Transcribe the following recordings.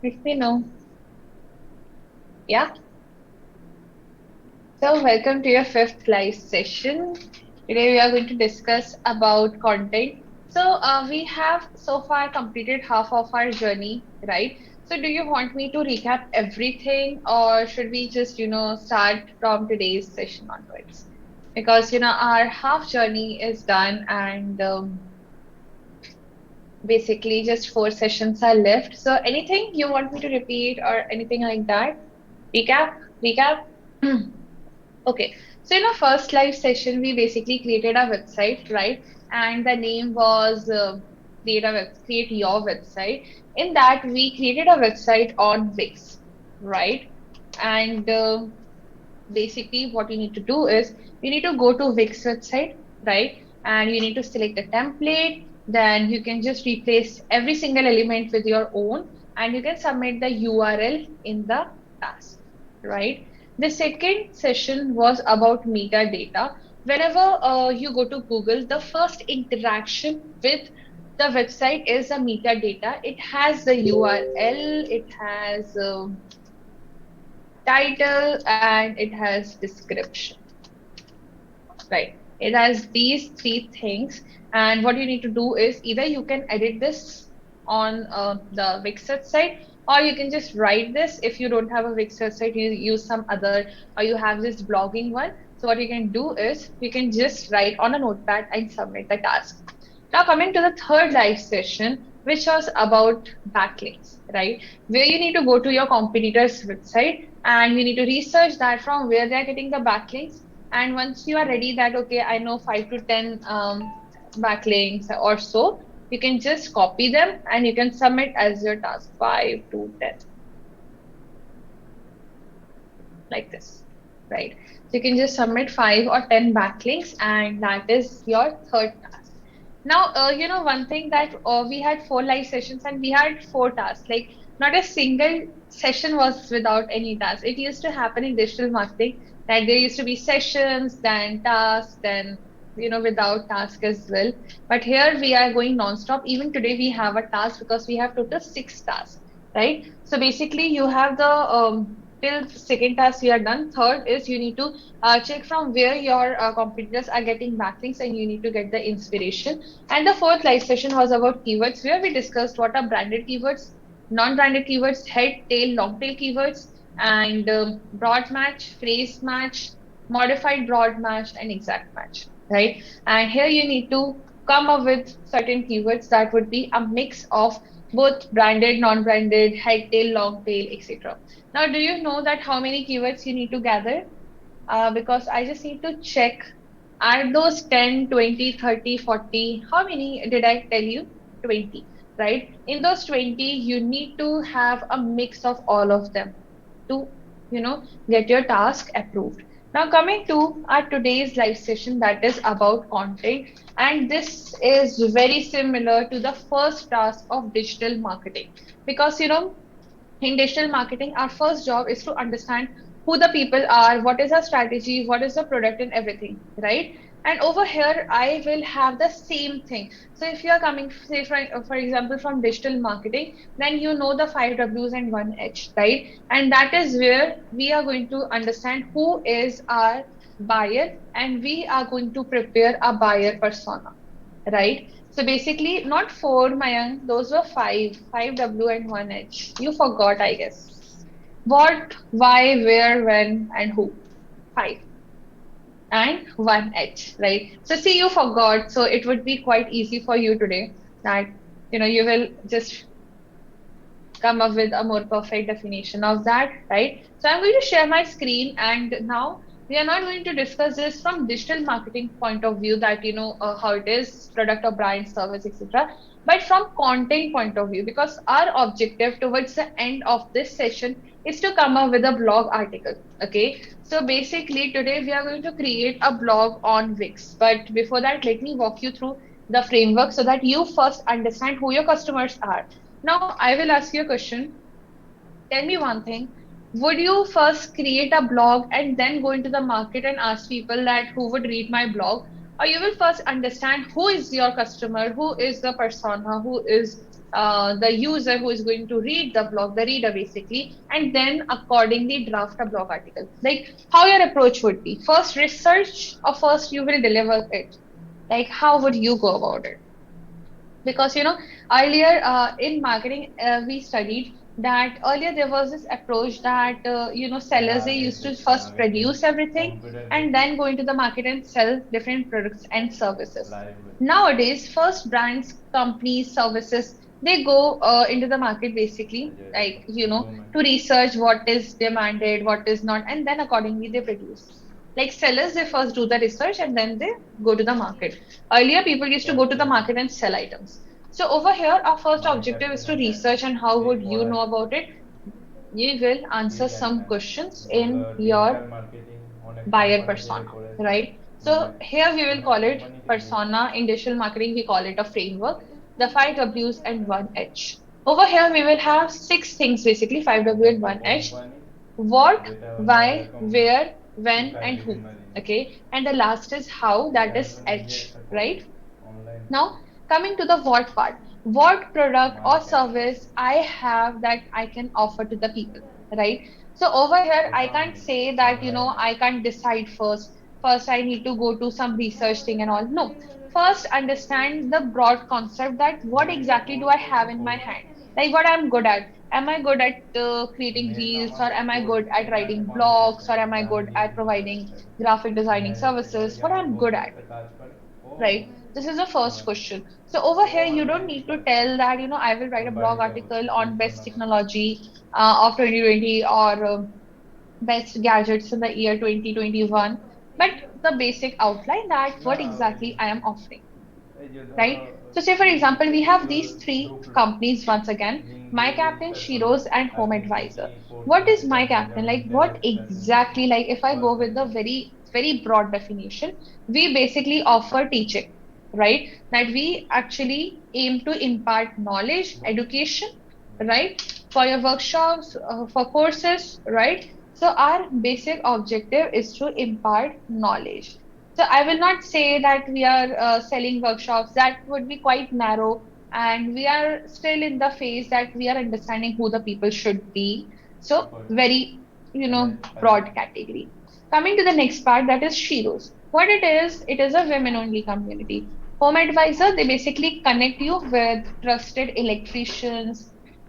Let me know. Yeah. So welcome to your fifth live session. Today we are going to discuss about content. We have so far completed half of our journey, right? So do you want me to recap everything or should we just, start from today's session onwards? Because, our half journey is done and basically just four sessions are left. So anything you want me to repeat or anything like that? Recap? Recap? Okay, so in our first live session, we basically created a website, right? And the name was create your website. In that, we created a website on Wix, right? And basically, what you need to do is you need to go to Wix website, right? And you need to select a template. Then you can just replace every single element with your own, and you can submit the URL in the task, right? The second session was about metadata. Whenever you go to Google, the first interaction with the website is a metadata. It has the URL, it has title, and it has description, right? It has these three things, and what you need to do is either you can edit this on the Wix website, or you can just write this. If you don't have a Wix website, you use some other, or you have this blogging one. So what you can do is you can just write on a notepad and submit the task. Now coming to the third live session, which was about backlinks, right? Where you need to go to your competitor's website and you need to research that from where they're getting the backlinks. And once you are ready that, okay, I know 5 to 10 backlinks or so, you can just copy them and you can submit as your task 5 to 10, like this, right? So you can just submit 5 or 10 backlinks and that is your third task. Now, one thing that we had four live sessions and we had four tasks. Like, not a single session was without any task. It used to happen in digital marketing that there used to be sessions, then tasks, then without task as well. But here we are going non-stop. Even today we have a task because we have total six tasks, right? So basically, you have the till second task you are done. Third is you need to check from where your competitors are getting backlinks and you need to get the inspiration. And the fourth live session was about keywords, where we discussed what are branded keywords, non-branded keywords, head, tail, long tail keywords, and broad match, phrase match, modified broad match, and exact match, right? And here you need to come up with certain keywords that would be a mix of both branded, non-branded, head, tail, long tail, etc. Now, do you know that how many keywords you need to gather? Because I just need to check. Are those 10, 20, 30, 40? How many did I tell you? 20, right? In those 20, you need to have a mix of all of them to, get your task approved. Now, coming to our today's live session that is about content, and this is very similar to the first task of digital marketing because, in digital marketing, our first job is to understand who the people are, what is our strategy, what is the product, and everything, right? And over here, I will have the same thing. So if you are coming, say, for example, from digital marketing, then you know the five W's and one H, right? And that is where we are going to understand who is our buyer, and we are going to prepare a buyer persona, right? So basically, not four, Mayank, those were five W and one H. You forgot, I guess. What, why, where, when, and who. Five and one H, right? So see, you forgot. So it would be quite easy for you today that, you will just come up with a more perfect definition of that, right? So I'm going to share my screen and now we are not going to discuss this from digital marketing point of view that, how it is, product or brand, service, etc. But from content point of view, because our objective towards the end of this session is to come up with a blog article. Okay. So basically today we are going to create a blog on Wix. But before that, let me walk you through the framework so that you first understand who your customers are. Now, I will ask you a question. Tell me one thing. Would you first create a blog and then go into the market and ask people that who would read my blog? Or you will first understand who is your customer, who is the persona, who is the user who is going to read the blog, the reader basically, and then accordingly draft a blog article. Like how your approach would be. First research or first you will deliver it. Like how would you go about it? Because earlier in marketing we studied that earlier there was this approach that sellers, they Yeah, used to basically, first I mean, in produce everything computer and basic then go into the market and sell different products and services. live. Nowadays first brands, companies, services, they go into the market basically, like Zoom है. to research what is demanded, what is not, and then accordingly they produce. Like sellers, they first do the research and then they go to the market. Earlier, people used to go to the Correct. market and sell items. So over here, our first My objective is captain to and research and how would you know Deepwala, about it? You will we answer can some questions do in the your digital marketing অনেক buyer company থেকে persona, করেছে right? মানে So here we will অনেক call it company থেকে persona. In digital marketing, we call it a framework, the five W's and one H. Over here, we will have six things basically, five এটা W and একটা one H. Company What, যেটা হলো why, এরকম where, when, শিখায় and who. বিভিন্ন জিনিস Okay. And the last is how, that এটা is হলো নিজে H, একটা করে right? Online Now, coming to the what part, what product my or captain service I have that I can offer to the people, right? So over here, I প্রথম can't say that, অনলাইনে I can't decide first. First, I need to go to some research thing and all. No. First, understand the broad concept that what মেয়েটা exactly do course I করছে have in my course hand? Like what I'm good at. Am I good at creating মেয়েটা reels, আমার or am I course good at কেনার writing blogs, or confidence am I good Jahangir at providing international graphic designing senior services? Technology What আমার I'm good বন্ধু at, একটা কাজ করে ও right? This is the first তোমার question. So over O here, you don't অনলাইনে need to কাজ করে tell that, I will write or a blog বাড়িতে হচ্ছে article এই on জন্য best আমার technology of 2020, or best gadgets in the year 2021, but the basic outline that না what ওই exactly I am offering, এই যে ধরো right? So say for example, we have these three ঢুকলো companies once again, My LinkedIn Captain, register করলো Shiros, and Home আপনি কি কি Advisor. What করছেন is সেটা My নিয়ে Captain? যেমন Like what internet strategy exactly, like if I go first with the section very broad definition, we basically offer teaching, right? That we actually aim to impart knowledge, education, right? For your workshops, for courses, right? So our basic objective is to impart knowledge. So I will not say that we are selling workshops. That would be quite narrow, and we are still in the phase that we are understanding who the people should be. So very, એને ખાલી broad category. Coming to the next part, that is Shiros. What it is a women-only community. Home Advisor, they basically connect you with trusted electricians,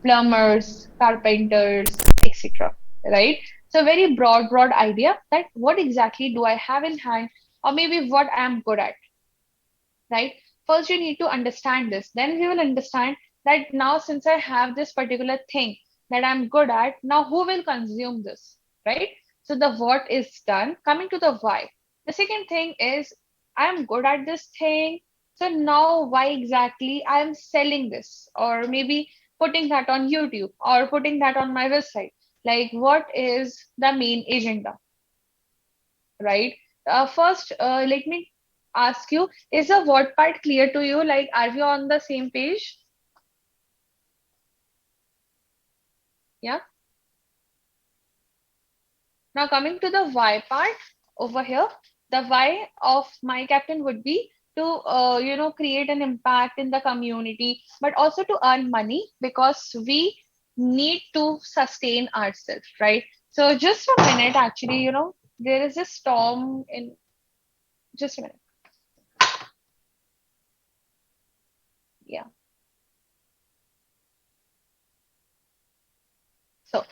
plumbers, carpenters, etc. Right? So very broad idea that what exactly do I have in hand, or maybe what I am good at, right? First, you need to understand this. Then we will understand that now, since I have this particular thing that I'm good at, now who will consume this, right? So the what is done. Coming to the why. The second thing is I'm good at this thing. So now, why exactly I'm selling this, or maybe putting that on YouTube or putting that on my website? Like, what is the main agenda, right? First, let me ask you, is the what part clear to you? Like, are we on the same page? Yeah. Now, coming to the why part over here, the why of My Captain would be to, create an impact in the community, but also to earn money because we need to sustain ourselves, right? So, just a minute, actually, there is a storm in, just a minute. Yeah. So,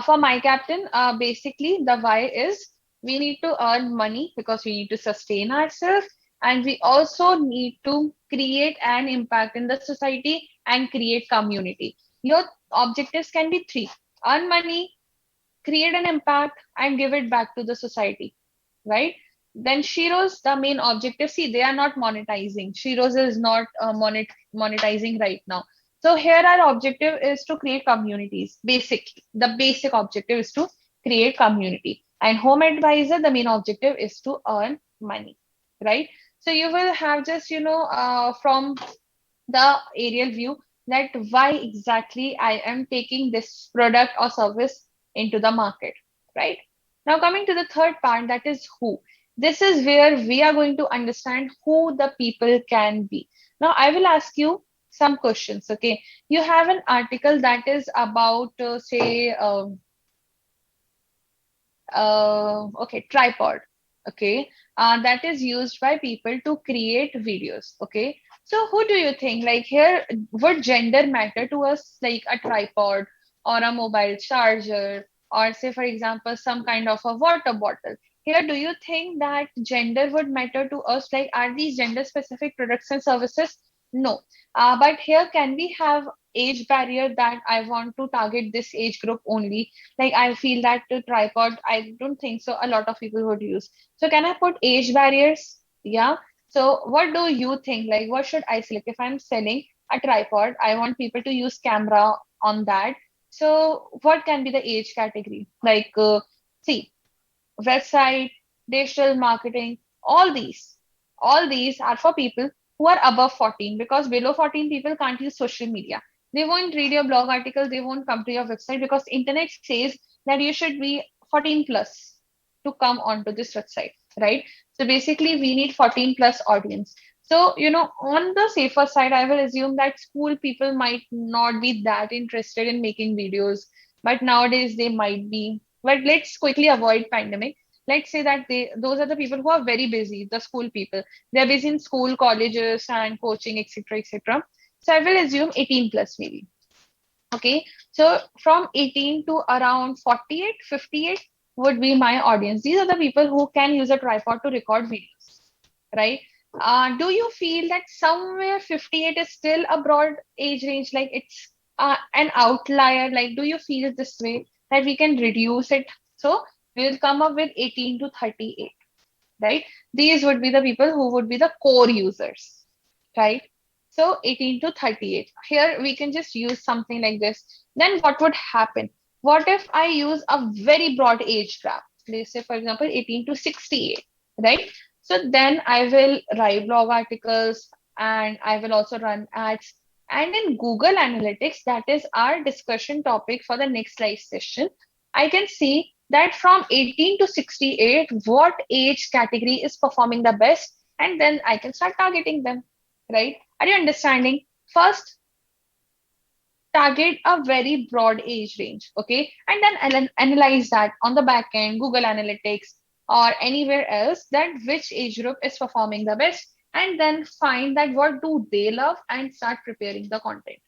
for My Captain, basically the why is we need to earn money because we need to sustain ourselves, and we also need to create an impact in the society and create community. Your objectives can be three: earn money, create an impact, and give it back to the society, right? Then Shiro's the main objective. See, they are not monetizing. Shiro's is not monetizing right now. So here our objective is to create communities. Basically, the basic objective is to create community. And Home Advisor, the main objective is to earn money, right? So you will have just from the aerial view that why exactly I am taking this product or service into the market, right? Now, coming to the third part, that is who. This is where we are going to understand who the people can be. Now, I will ask you, some questions. Okay, you have an article that is about say okay, tripod. Okay, that is used by people to create videos. Okay, so who do you think, like here, would gender matter to us, like a tripod or a mobile charger, or say for example some kind of a water bottle? Here, do you think that gender would matter to us? Like, are these gender specific products and services? No. But here, can we have age barrier that I want to target this age group only? Like, I feel that the tripod, I don't think so a lot of people would use. So can I put age barriers? Yeah. So what do you think? Like, what should I select? If I'm selling a tripod, I want people to use camera on that. So what can be the age category? Like, see, website, digital marketing, all these are for people who are above 14, because below 14 people can't use social media. They won't read your blog article, they won't come to your website because internet says that you should be 14 plus to come onto this website, right? So basically we need 14 plus audience. So, on the safer side, I will assume that school people might not be that interested in making videos, but nowadays they might be. But let's quickly avoid pandemic. Let's say that those are the people who are very busy, the school people. They're busy in school, colleges, and coaching, etc., etc. So I will assume 18 plus maybe. Okay, so from 18 to around 48, 58 would be my audience. These are the people who can use a tripod to record videos, right? Do you feel that somewhere 58 is still a broad age range, like it's an outlier? Like, do you feel this way that we can reduce it? So we'll come up with 18 to 38, right? These would be the people who would be the core users, right? So 18 to 38. Here we can just use something like this. Then what would happen? What if I use a very broad age graph? Let's say, for example, 18 to 68, right? So then I will write blog articles and I will also run ads. And in Google Analytics, that is our discussion topic for the next live session, I can see that from 18 to 68, what age category is performing the best, and then I can start targeting them, right? Are you understanding? First, target a very broad age range, okay? And then analyze that on the back end, Google Analytics, or anywhere else, that which age group is performing the best, and then find that what do they love and start preparing the content,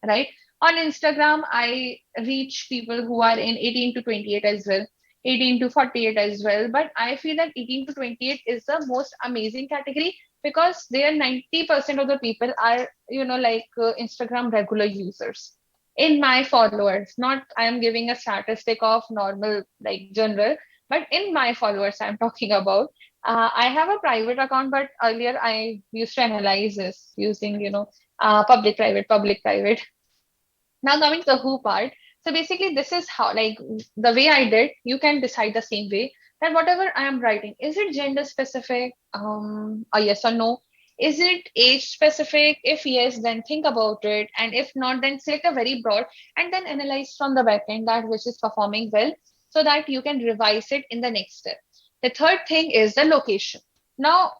right? On Instagram, I reach people who are in 18 to 28 as well, 18 to 48 as well, but I feel that 18 to 28 is the most amazing category because there 90% of the people are, like Instagram regular users in my followers. Not I am giving a statistic of normal, like general, but in my followers I'm talking about. I have a private account, but earlier I used to analyze this using, public private, public private. Now coming to the who part. So basically this is how, like, the way I did, you can decide the same way, that whatever I am writing, is it gender specific? A yes or no? Is it age specific? If yes, then think about it. And if not, then select a very broad and then analyze from the back end that which is performing well so that you can revise it in the next step. The third thing is the location. Now,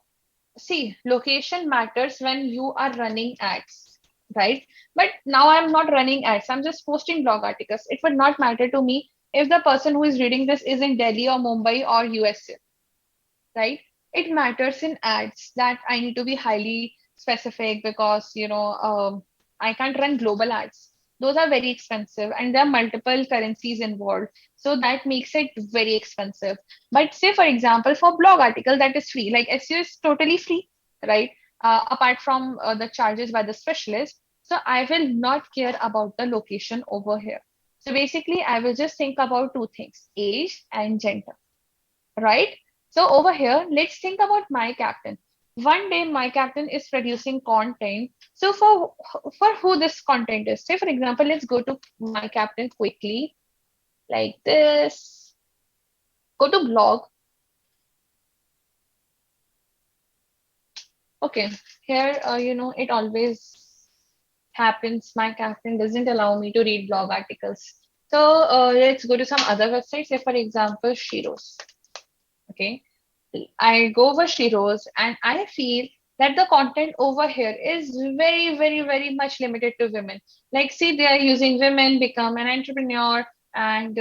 see, location matters when you are running ads, right? But now I'm not running ads, I'm just posting blog articles. It would not matter to me if the person who is reading this is in Delhi or Mumbai or USA, right? It matters in ads that I need to be highly specific because, I can't run global ads. Those are very expensive and there are multiple currencies involved. So that makes it very expensive. But say, for example, for blog article that is free, like SEO is totally free, right? Apart from the charges by the specialist. So I will not care about the location over here. So basically, I will just think about two things, age and gender, right? So over here, let's think about my captain. One day, my captain is producing content. So for who this content is, say for example, let's go to my captain quickly, like this. Go to blog. Okay, here, it always happens. My captain doesn't allow me to read blog articles. So let's go to some other websites. Say for example, Shiros. Okay, I go over Shiros and I feel that the content over here is very, very, very much limited to women. Like, see, they are using women become an entrepreneur and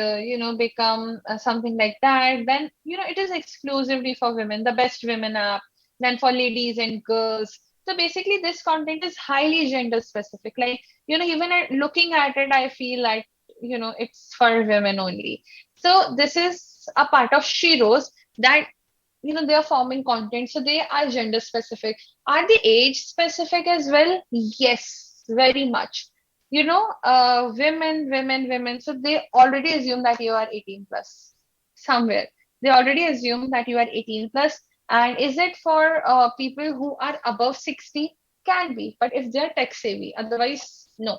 become something like that. Then it is exclusively for women, the best women app. Then for ladies and girls. So basically, this content is highly gender specific. Like, even looking at it, I feel like it's for women only. So this is a part of Shiro's that they are forming content, so they are gender specific. Are they age specific as well? Yes, very much. Women, so they already assume that you are 18 plus somewhere. They already assume that you are 18 plus. And is it for people who are above 60? Can be, but if they're tech savvy, otherwise, no.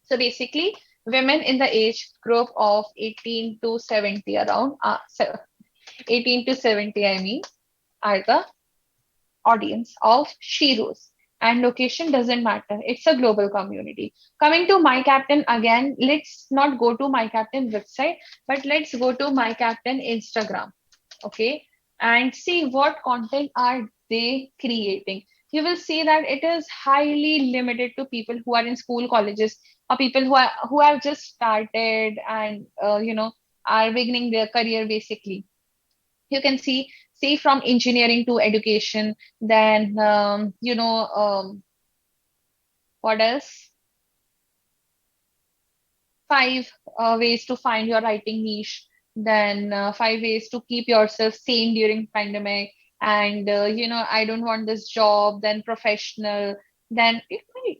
So basically, women in the age group of 18 to 70 around, 18 to 70, I mean, are the audience of Shiros. And location doesn't matter. It's a global community. Coming to My Captain again, let's not go to My Captain website, but let's go to My Captain Instagram. Okay. And see what content are they creating. You will see that it is highly limited to people who are in school, colleges, or people who have just started and are beginning their career basically. You can see from engineering to education, then what else, 5 ways to find your writing niche, then 5 ways to keep yourself sane during pandemic, and I don't want this job, then professional. Then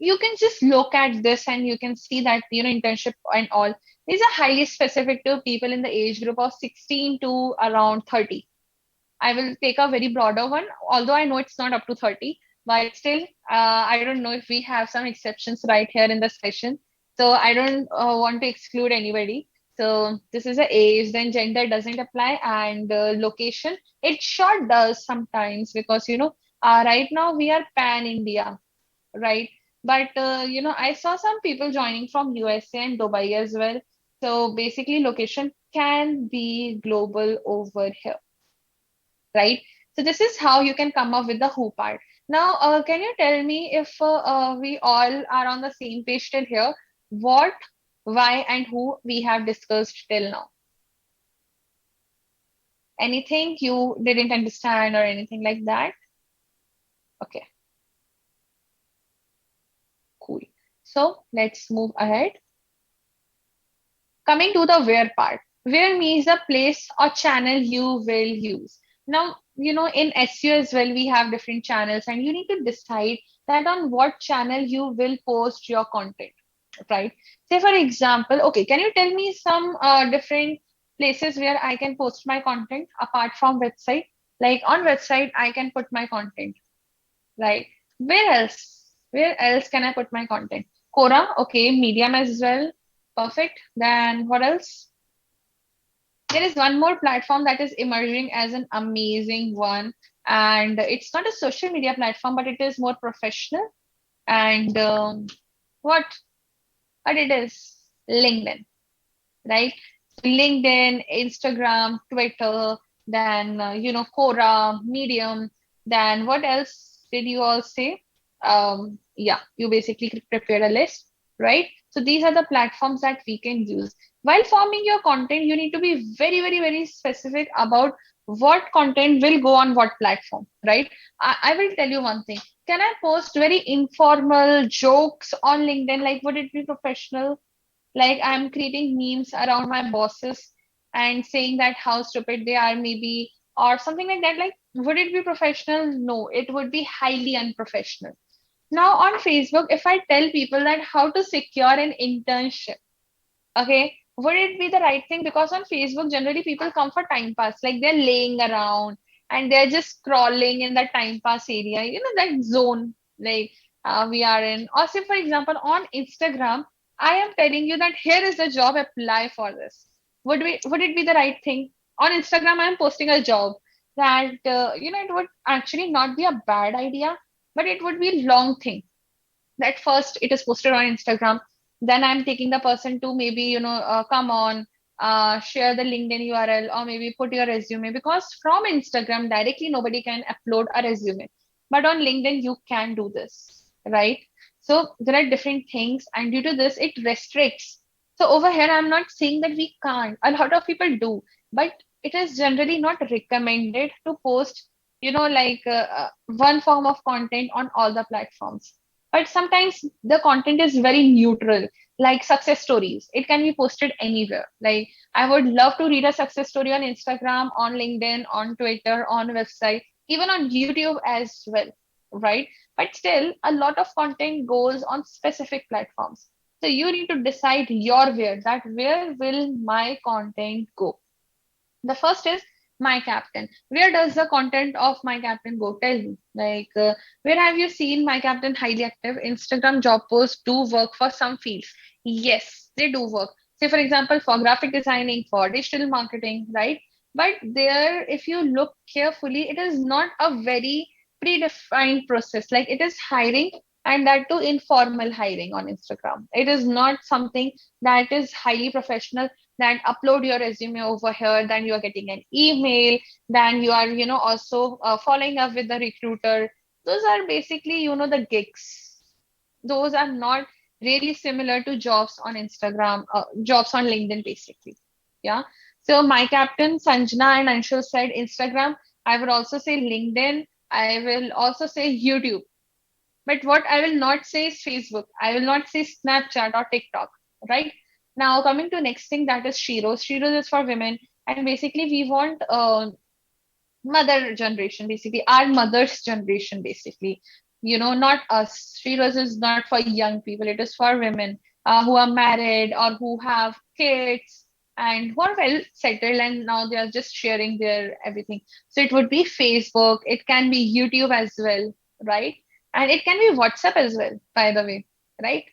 you can just look at this and you can see that internship and all, these are highly specific to people in the age group of 16 to around 30. I will take a very broader one, although I know it's not up to 30, but still, I don't know if we have some exceptions right here in the session. So I don't want to exclude anybody. So this is a age, then gender doesn't apply, and location, it sure does sometimes because, right now we are pan India, right? But, I saw some people joining from USA and Dubai as well. So basically, location can be global over here, right? So this is how you can come up with the who part. Now, can you tell me if we all are on the same page till here? What, why, and who we have discussed till now? Anything you didn't understand or anything like that? Okay, cool. So let's move ahead. Coming to the where part. Where means the place or channel you will use. Now, in SEO as well, we have different channels, and you need to decide that on what channel you will post your content, right? Say, for example, okay, can you tell me some different places where I can post my content apart from website? Like on website, I can put my content, right? Where else? Where else can I put my content? Quora, okay, Medium as well. Perfect. Then what else? There is one more platform that is emerging as an amazing one, and it's not a social media platform, but it is more professional. And what? What it is? LinkedIn, right? LinkedIn, Instagram, Twitter, then Quora, Medium. Then what else did you all say? Yeah, you basically prepared a list, right? So these are the platforms that we can use. While forming your content, you need to be very, very, very specific about what content will go on what platform, right? I will tell you one thing. Can I post very informal jokes on LinkedIn? Like, would it be professional? Like I'm creating memes around my bosses and saying that how stupid they are, maybe, or something like that. Like, would it be professional? No, it would be highly unprofessional. Now on Facebook, if I tell people that how to secure an internship, okay, would it be the right thing? Because on Facebook, generally people come for time pass, like they're laying around and they're just scrolling in that time pass area, that zone, like we are in. Or say, for example, on Instagram, I am telling you that here is the job, apply for this. Would it be the right thing? On Instagram, I am posting a job that it would actually not be a bad idea, but it would be a long thing that first it is posted on Instagram, then I'm taking the person to maybe come on, share the LinkedIn URL, or maybe put your resume, because from Instagram directly nobody can upload a resume. But on LinkedIn, you can do this, right? So there are different things, and due to this, it restricts. So over here, I'm not saying that we can't. A lot of people do, but it is generally not recommended to post, one form of content on all the platforms. But sometimes the content is very neutral, like success stories. It can be posted anywhere. Like I would love to read a success story on Instagram, on LinkedIn, on Twitter, on website, even on YouTube as well, right? But still, a lot of content goes on specific platforms. So you need to decide your where will my content go. The first is My Captain. Where does the content of My Captain go? Tell me. Where have you seen My Captain highly active? Instagram job posts do work for some fields. Yes, they do work. Say, for example, for graphic designing, for digital marketing, right? But there, if you look carefully, it is not a very predefined process. Like it is hiring, and that too informal hiring on Instagram. It is not something that is highly professional, that upload your resume over here, then you are getting an email, then you are, also following up with the recruiter. Those are basically, the gigs. Those are not really similar to jobs on Instagram, jobs on LinkedIn, basically. Yeah. So my captain, Sanjana and Anshul said Instagram. I would also say LinkedIn. I will also say YouTube. But what I will not say is Facebook. I will not say Snapchat or TikTok, right? Now, coming to next thing, that is Shiros. Shiros is for women, and basically we want mother generation, basically our mother's generation, basically. Not us. Shiros is not for young people. It is for women who are married or who have kids and who are well settled, and now they are just sharing their everything. So it would be Facebook. It can be YouTube as well, right? And it can be WhatsApp as well, by the way, right?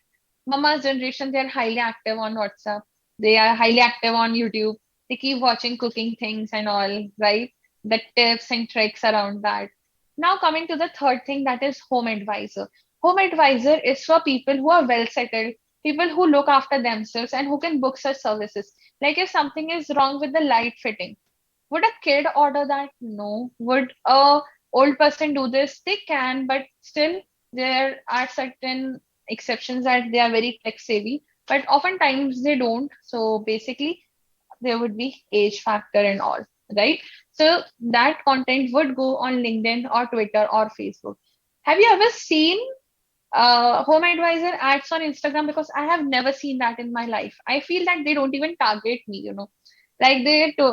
Mama's generation, they are highly active on WhatsApp. They are highly active on YouTube. They keep watching cooking things and all, right? The tips and tricks around that. Now, coming to the third thing, that is home advisor. Home advisor is for people who are well settled, people who look after themselves and who can book such services. Like if something is wrong with the light fitting, would a kid order that? No. Would a old person do this? They can, but still there are certain exceptions that they are very tech savvy, but oftentimes they don't. So basically, there would be age factor and all, right? So that content would go on LinkedIn or Twitter or Facebook. Have you ever seen home advisor ads on Instagram? Because I have never seen that in my life. I feel that they don't even target me. Like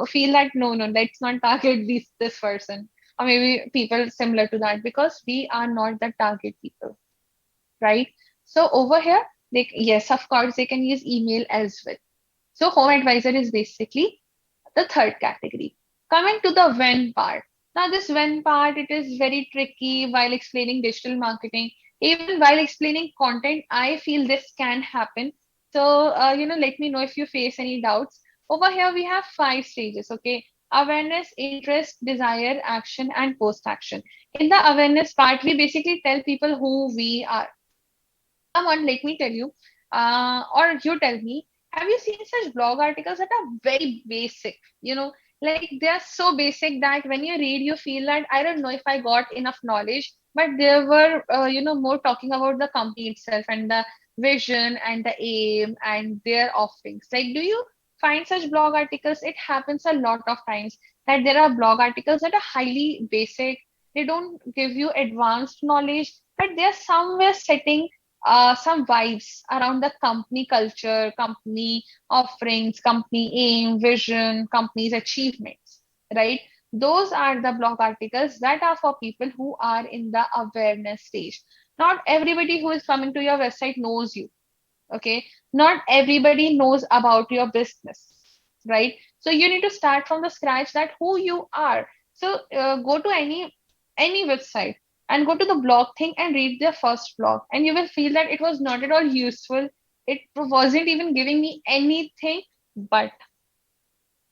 feel that no, no, let's not target this person, or maybe people similar to that, because we are not the target people, right? So over here, yes, of course, they can use email as well. So home advisor is basically the third category. Coming to the when part. Now, this when part, it is very tricky while explaining digital marketing. Even while explaining content, I feel this can happen. So, let me know if you face any doubts. Over here, we have 5 stages, okay? Awareness, interest, desire, action, and post action. In the awareness part, we basically tell people who we are. Come on, let me tell you, or you tell me, have you seen such blog articles that are very basic? Like they are so basic that when you read, you feel that I don't know if I got enough knowledge, but there were, more talking about the company itself and the vision and the aim and their offerings. Like, do you find such blog articles? It happens a lot of times that there are blog articles that are highly basic. They don't give you advanced knowledge, but they're somewhere setting some vibes around the company culture, company offerings, company aim, vision, company's achievements, right? Those are the blog articles that are for people who are in the awareness stage. Not everybody who is coming to your website knows you, okay? Not everybody knows about your business, right? So you need to start from the scratch, that who you are. So go to any website and go to the blog thing and read their first blog, and you will feel that it was not at all useful. It wasn't even giving me anything, but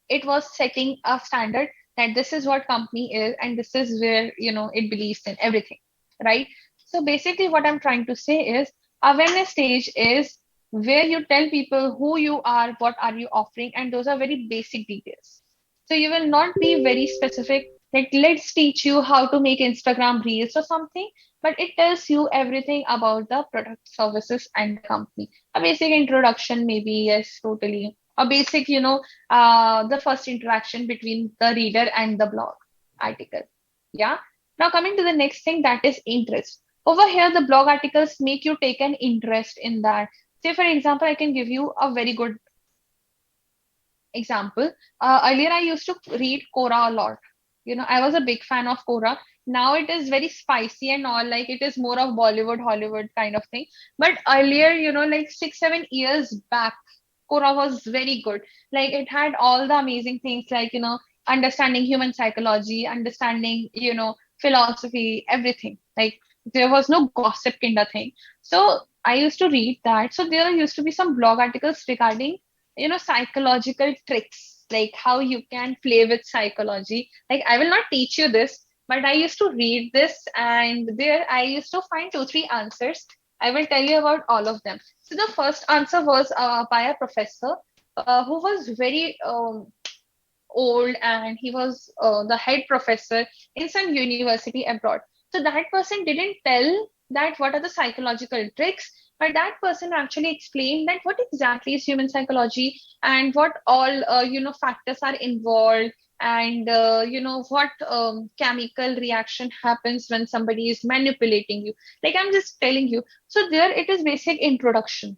it was setting a standard that this is what company is and this is where it believes in everything, right? So basically what I'm trying to say is, awareness stage is where you tell people who you are, what are you offering, and those are very basic details. So you will not be very specific Like, let's teach you how to make Instagram reels or something, but it tells you everything about the product, services, and the company. A basic introduction, maybe, yes, totally. A basic, the first interaction between the reader and the blog article. Yeah. Now, coming to the next thing, that is interest. Over here, the blog articles make you take an interest in that. Say, for example, I can give you a very good example. Earlier, I used to read Quora a lot. I was a big fan of Quora. Now it is very spicy and all, like it is more of Bollywood, Hollywood kind of thing. But earlier, like 6, 7 years back, Quora was very good. Like it had all the amazing things like, understanding human psychology, understanding, philosophy, everything. Like there was no gossip kind of thing. So I used to read that. So there used to be some blog articles regarding psychological tricks, like how you can play with psychology. Like I will not teach you this, but I used to read this, and there I used to find 2, 3 answers. I will tell you about all of them. So the first answer was by a professor who was very old, and he was the head professor in some university abroad. So that person didn't tell that what are the psychological tricks, but that person actually explained that what exactly is human psychology, and what all factors are involved, and what chemical reaction happens when somebody is manipulating you. Like I'm just telling you. So there it is, basic introduction,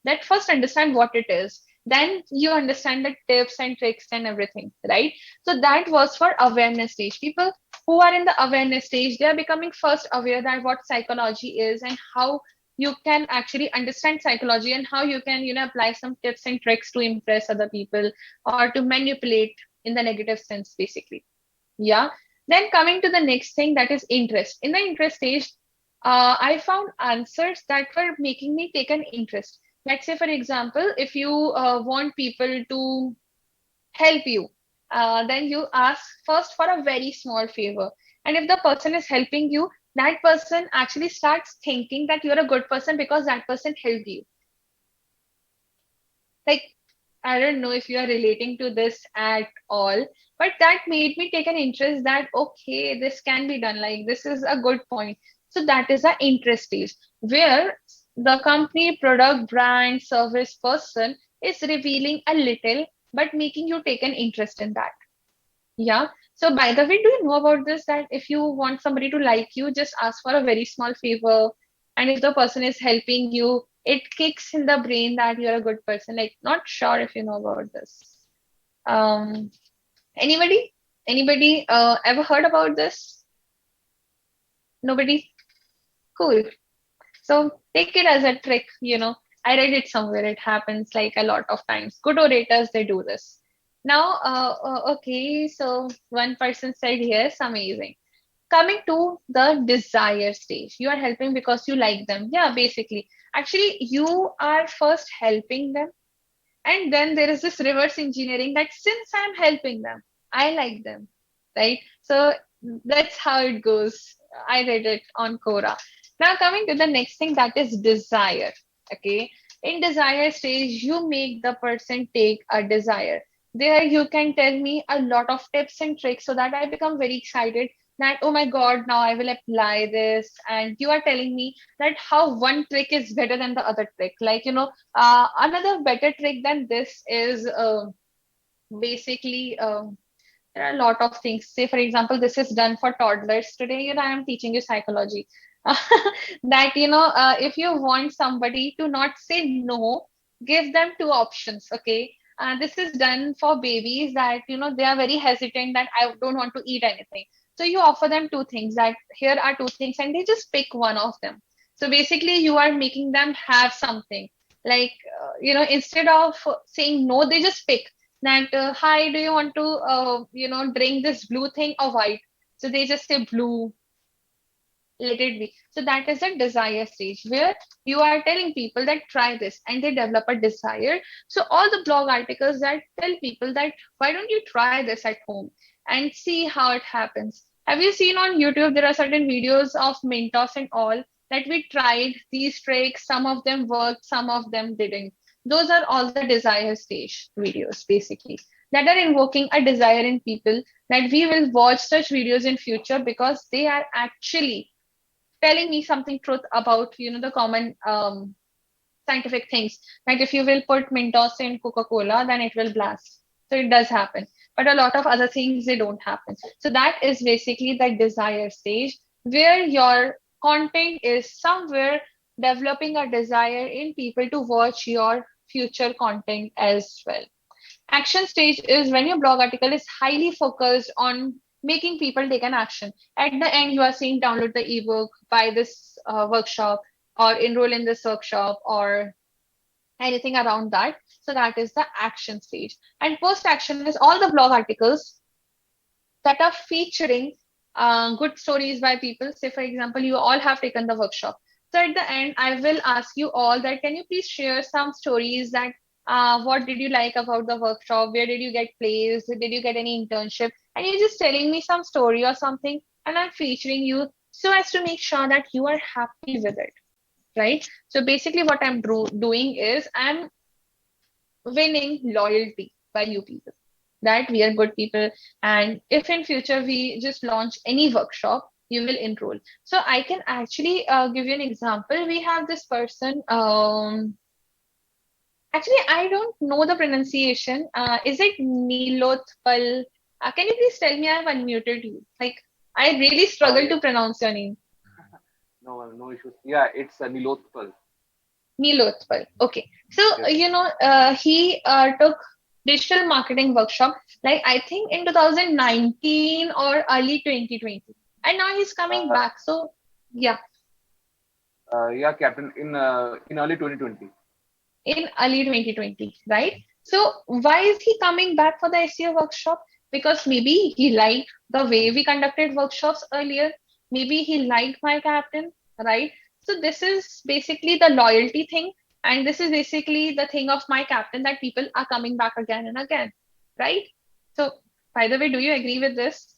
that first understand what it is, then you understand the tips and tricks and everything, right? So that was for awareness stage. People who are in the awareness stage, they are becoming first aware that what psychology is, and how you can actually understand psychology, and how you can apply some tips and tricks to impress other people, or to manipulate in the negative sense, basically. Yeah. Then coming to the next thing, that is interest. In the interest stage, I found answers that were making me take an interest. Let's say, for example, if you want people to help you, then you ask first for a very small favor. And if the person is helping you, that person actually starts thinking that you're a good person because that person helped you. Like, I don't know if you are relating to this at all, but that made me take an interest that, okay, this can be done. Like, this is a good point. So, that is the interest stage where the company, product, brand, service person is revealing a little, but making you take an interest in that. Yeah. So, by the way, do you know about this? That if you want somebody to like you, just ask for a very small favor. And if the person is helping you, it kicks in the brain that you're a good person. Like, not sure if you know about this. Um, anybody? Anybody ever heard about this? Nobody? Cool. So take it as a trick. I read it somewhere. It happens like a lot of times. Good orators, they do this. Now, okay, so one person said yes, amazing. Coming to the desire stage, you are helping because you like them. Yeah, basically. Actually, you are first helping them, and then there is this reverse engineering that since I'm helping them, I like them, right? So that's how it goes. I read it on Quora. Now, coming to the next thing, that is desire. Okay. In desire stage, you make the person take a desire. There, you can tell me a lot of tips and tricks so that I become very excited that, oh my God, now I will apply this. And you are telling me that how one trick is better than the other trick. Like, another better trick than this is basically there are a lot of things. Say, for example, this is done for toddlers. Today, I am teaching you psychology. That, if you want somebody to not say no, give them 2 options. Okay. This is done for babies that, they are very hesitant that I don't want to eat anything. So you offer them 2 things, that here are 2 things, and they just pick one of them. So basically, you are making them have something. Like, instead of saying no, they just pick that, hi, do you want to drink this blue thing or white? So they just say blue, let it be. So that is a desire stage where you are telling people that try this, and they develop a desire. So all the blog articles that tell people that why don't you try this at home and see how it happens. Have you seen on YouTube there are certain videos of Mentos and all that we tried these tricks, some of them worked, some of them didn't. Those are all the desire stage videos, basically, that are invoking a desire in people that we will watch such videos in future because they are actually telling me something truth about the common scientific things, like if you will put Mentos in Coca-Cola, then it will blast. So it does happen. But a lot of other things, they don't happen. So that is basically the desire stage where your content is somewhere developing a desire in people to watch your future content as well. Action stage is when your blog article is highly focused on making people take an action. At the end, you are saying download the ebook, buy this workshop, or enroll in this workshop, or anything around that. So that is the action stage. And post action is all the blog articles that are featuring good stories by people. Say, for example, you all have taken the workshop. So at the end, I will ask you all that can you please share some stories that what did you like about the workshop? Where did you get placed? Did you get any internship? And you're just telling me some story or something, and I'm featuring you so as to make sure that you are happy with it, right? So basically, what I'm doing is I'm winning loyalty by you people, that we are good people, and if in future we just launch any workshop, you will enroll. So I can actually give you an example. We have this person, actually I don't know the pronunciation. Is it Nilothpal? Can you please tell me? I've unmuted you. Like, I really struggle Yeah. to pronounce your name. No, no issues. Yeah, it's Nilotpal. Nilothpal. Okay. So, Yes. he took digital marketing workshop, like I think in 2019 or early 2020. And now he's coming Uh, back. So, yeah, yeah, Captain. In early 2020. in early 2020, right? So, why is he coming back for the SEO workshop? Because maybe he liked the way we conducted workshops earlier. Maybe he liked my captain, right? So, this is basically the loyalty thing. And this is basically the thing of my captain that people are coming back again and again, right? So, by the way, do you agree with this?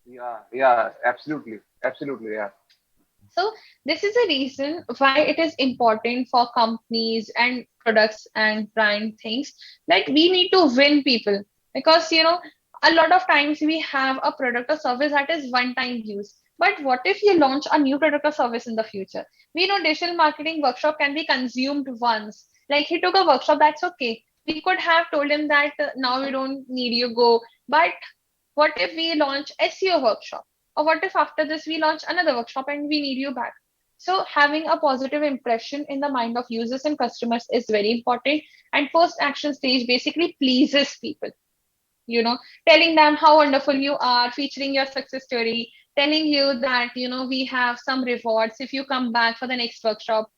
Yeah, yeah, absolutely, absolutely. Yeah, So this is a reason why it is important for companies and products and brand things that we need to win people, because a lot of times we have a product or service that is one time use. But what if you launch a new product or service in the future? We know digital marketing workshop can be consumed once. Like he took a workshop, that's okay. We could have told him that now we don't need you, go. But what if we launch SEO workshop? Or what if after this we launch another workshop and we need you back? So having a positive impression in the mind of users and customers is very important. And post action stage basically pleases people, you know, telling them how wonderful you are, featuring your success story, telling you that, we have some rewards. If you come back for the next workshop,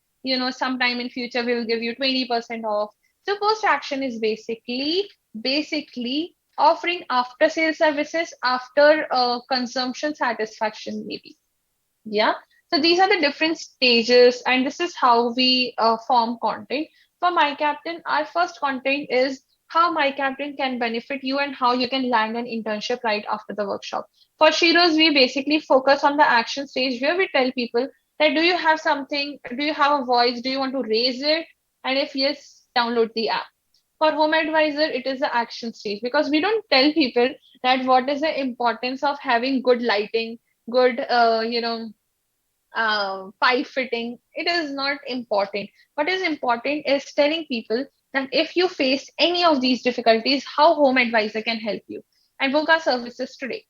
sometime in future, we will give you 20% off. So post action is basically offering after sales services after consumption satisfaction, maybe. Yeah. So these are the different stages, and this is how we form content. For My Captain, our first content is how My Captain can benefit you and how you can land an internship right after the workshop. For Shiros, we basically focus on the action stage where we tell people that do you have something, do you have a voice, do you want to raise it? And if yes, download the app. For Home Advisor, it is the action stage because we don't tell people that what is the importance of having good lighting, good, pipe fitting. It is not important. What is important is telling people that if you face any of these difficulties, how Home Advisor can help you and book our services today.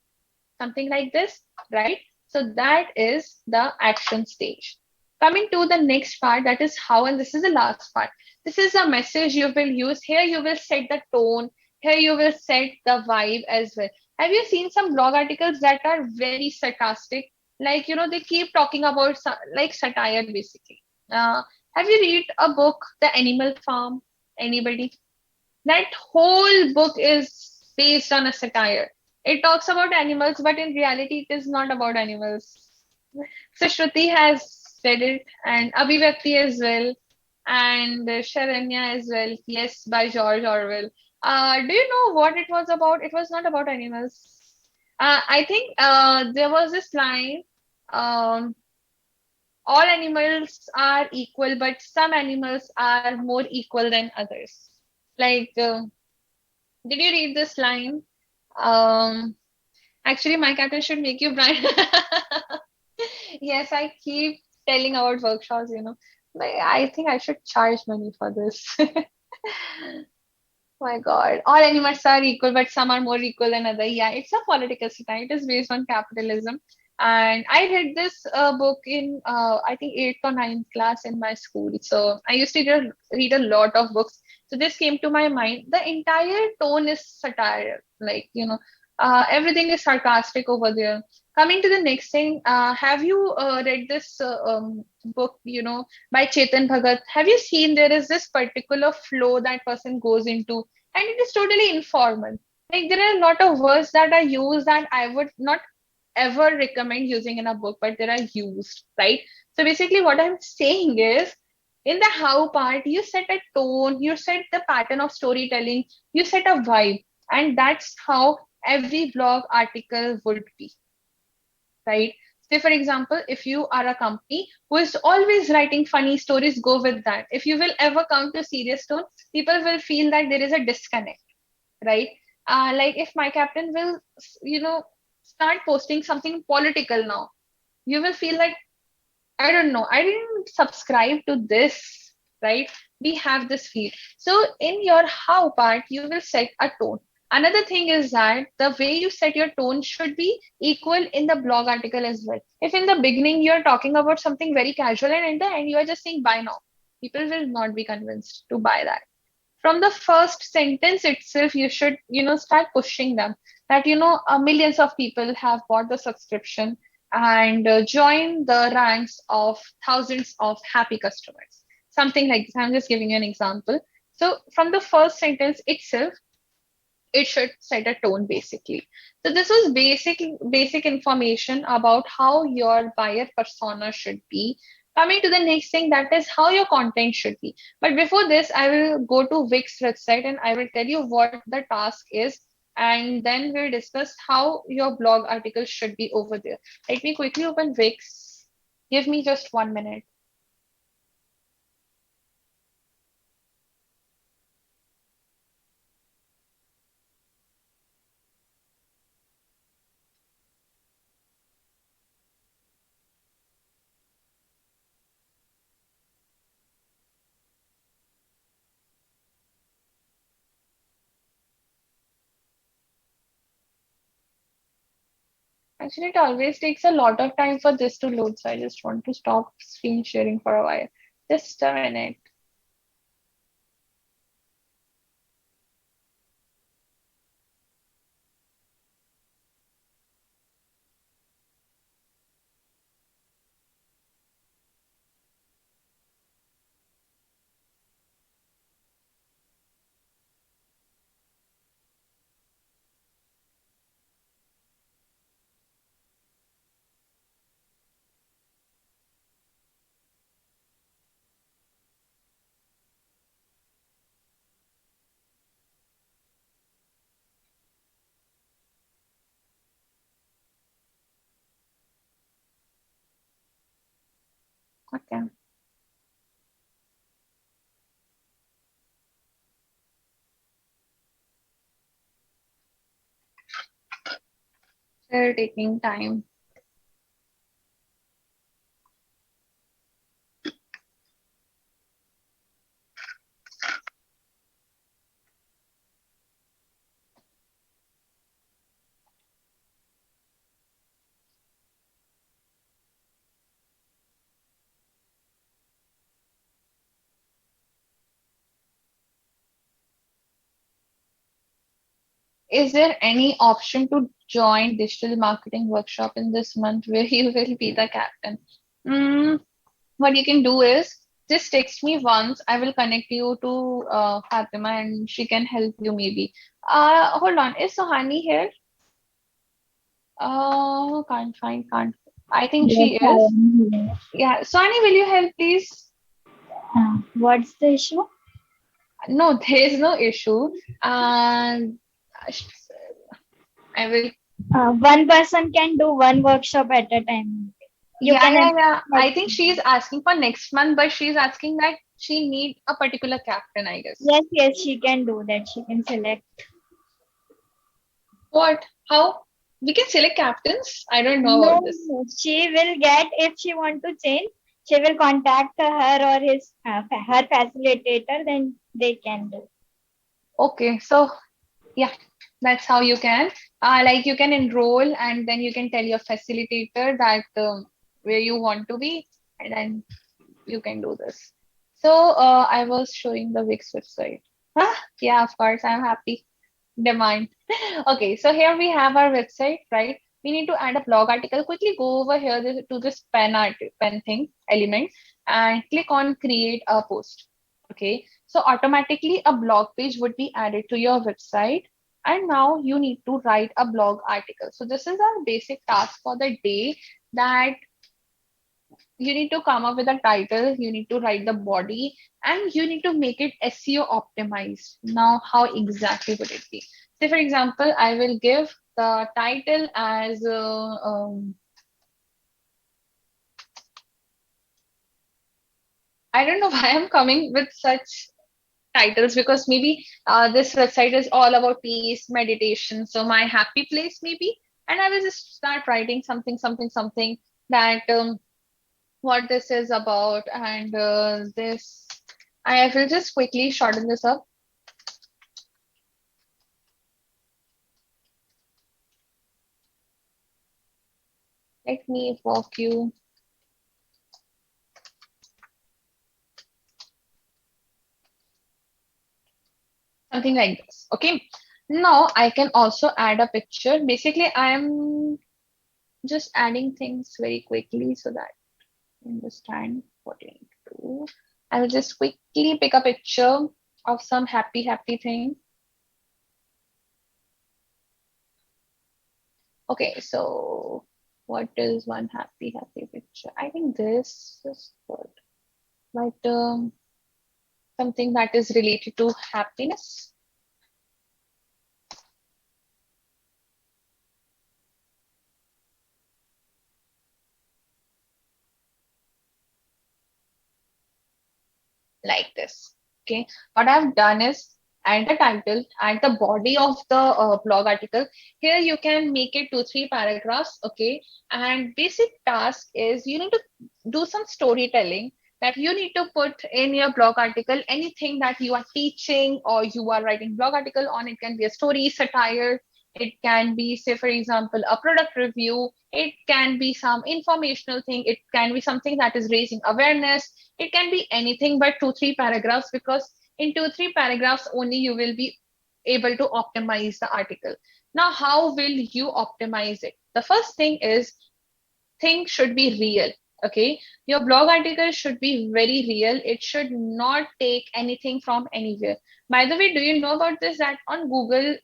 Something like this, right? So that is the action stage. Coming to the next part, that is how, and this is the last part. This is a message you will use. Here you will set the tone. Here you will set the vibe as well. Have you seen some blog articles that are very sarcastic? Like, they keep talking about like satire basically. Have you read a book, The Animal Farm? Anybody? That whole book is based on a satire. It talks about animals, but in reality, it is not about animals. So Shruti has read it, and Abhivakti as well, and Sharanya as well. Yes, by George Orwell. Do you know what it was about? It was not about animals. I think there was this line. Um, all animals are equal, but some animals are more equal than others. Like, did you read this line? Um, Actually, my captain should make you blind. Yes, I keep telling about workshops. But I think I should charge money for this. My God. All animals are equal, but some are more equal than other. Yeah, it's a political satire. It is based on capitalism. And I read this book in, I think, eighth or ninth class in my school. So I used to read a lot of books. So this came to my mind. The entire tone is satire. Like, everything is sarcastic over there. Coming to the next thing, have you read this book, by Chetan Bhagat? Have you seen there is this particular flow that person goes into, and it is totally informal. Like there are a lot of words that are used that I would not ever recommend using in a book, but they are used, right? So basically, what I'm saying is, in the how part, you set a tone, you set the pattern of storytelling, you set a vibe, and that's how every blog article would be, right? Say, for example, if you are a company who is always writing funny stories, go with that. If you will ever come to serious tone, people will feel that there is a disconnect, right? Like if my captain will, start posting something political now, you will feel like, I don't know, I didn't subscribe to this, right? We have this feed. So in your how part, you will set a tone. Another thing is that the way you set your tone should be equal in the blog article as well. If in the beginning you're talking about something very casual and in the end you are just saying buy now, people will not be convinced to buy that. From the first sentence itself, you should, start pushing them that, millions of people have bought the subscription and join the ranks of thousands of happy customers. Something like this. I'm just giving you an example. So from the first sentence itself, it should set a tone basically. So this was basic information about how your buyer persona should be. Coming to the next thing, that is how your content should be. But before this, I will go to Wix website and I will tell you what the task is, and then we'll discuss how your blog article should be over there. Let me quickly open Wix. Give me just 1 minute. Actually, it always takes a lot of time for this to load, so I just want to stop screen sharing for a while. Just a minute. Okay. Still taking time. Is there any option to join digital marketing workshop in this month where you will be the captain? Mm, what you can do is just text me once. I will connect you to Fatima and she can help you maybe. Hold on. Is Sohani here? Can't find, can't. I think Yes, she I is. am here. Yeah. Sohani, will you help please? What's the issue? No, there is no issue. And I will. One person can do one workshop at a time. You Yeah, can yeah, enter yeah. I next think month. she's asking for next month, but she's asking that she need a particular captain, I guess. Yes, yes, she can do that. She can select. What? How? We can select captains? I don't know No, about this. no, she will get if she want to change. She will contact her or his her facilitator. Then they can do. Okay, so yeah, that's how you can. Like you can enroll and then you can tell your facilitator that where you want to be, and then you can do this. So I was showing the Wix website. Huh? Yeah, of course, I'm happy. Demand. Okay, so here we have our website, right? We need to add a blog article. Quickly go over here to this pen thing element and click on create a post. Okay, so automatically a blog page would be added to your website. And now you need to write a blog article. So this is our basic task for the day, that you need to come up with a title, you need to write the body, and you need to make it SEO optimized. Now, how exactly would it be? Say, for example, I will give the title as I don't know why I'm coming with such titles, because maybe this website is all about peace, meditation. So, my happy place, maybe, and I will just start writing something, something, something that what this is about, and this I will just quickly shorten this up. Let me walk you something like this. Okay. Now I can also add a picture. Basically, I'm just adding things very quickly so that you understand what you need to do. I will just quickly pick a picture of some happy, happy thing. Okay, so what is one happy, happy picture? I think this is good. But something that is related to happiness, like this. Okay, what I've done is add the title and the body of the blog article. Here you can make it 2 3 paragraphs. Okay, and basic task is you need to do some storytelling, that you need to put in your blog article anything that you are teaching or you are writing blog article on. It can be a story, satire, it can be, say for example, a product review, it can be some informational thing, it can be something that is raising awareness, it can be anything but 2 3 paragraphs, because in 2 3 paragraphs only you will be able to optimize the article. Now, how will you optimize it? The first thing is, things should be real. Okay, your blog article should be very real. It should not take anything from anywhere. By the way, do you know about this, that on Google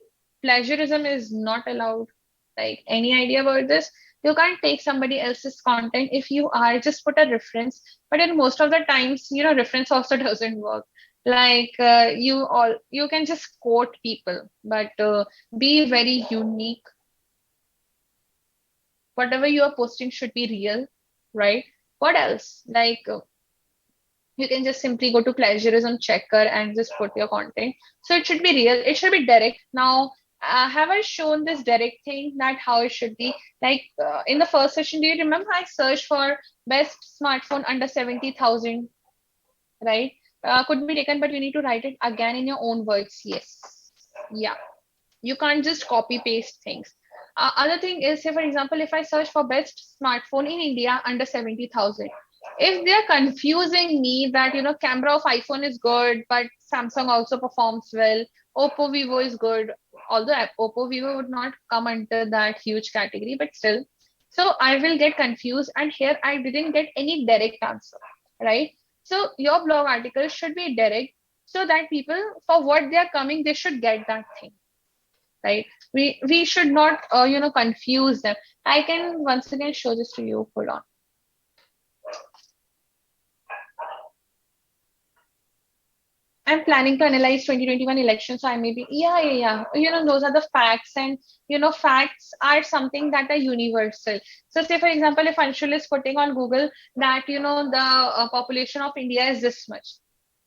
plagiarism is not allowed? Like, any idea about this? You can't take somebody else's content. If you are, just put a reference, but in most of the times, reference also doesn't work. Like, you can just quote people, but be very unique. Whatever you are posting should be real, right? What else? Like, you can just simply go to plagiarism checker and just put your content. So it should be real. It should be direct. Now, have I shown this direct thing, that how it should be? Like, in the first session, do you remember I searched for best smartphone under 70,000, right? Could be taken, but you need to write it again in your own words. Yes. Yeah. You can't just copy paste things. Other thing is, say for example, if I search for best smartphone in India under 70,000, if they're confusing me that camera of iPhone is good, but Samsung also performs well, Oppo, Vivo is good, although Oppo, Vivo would not come under that huge category, but still. So I will get confused, and here I didn't get any direct answer, right? So your blog article should be direct, so that people, for what they are coming, they should get that thing, right? We should not confuse them. I can once again show this to you. Hold on. I'm planning to analyze 2021 elections, so I may be, yeah, yeah, yeah. Those are the facts, and facts are something that are universal. So, say for example, if Anshul is putting on Google that the population of India is this much,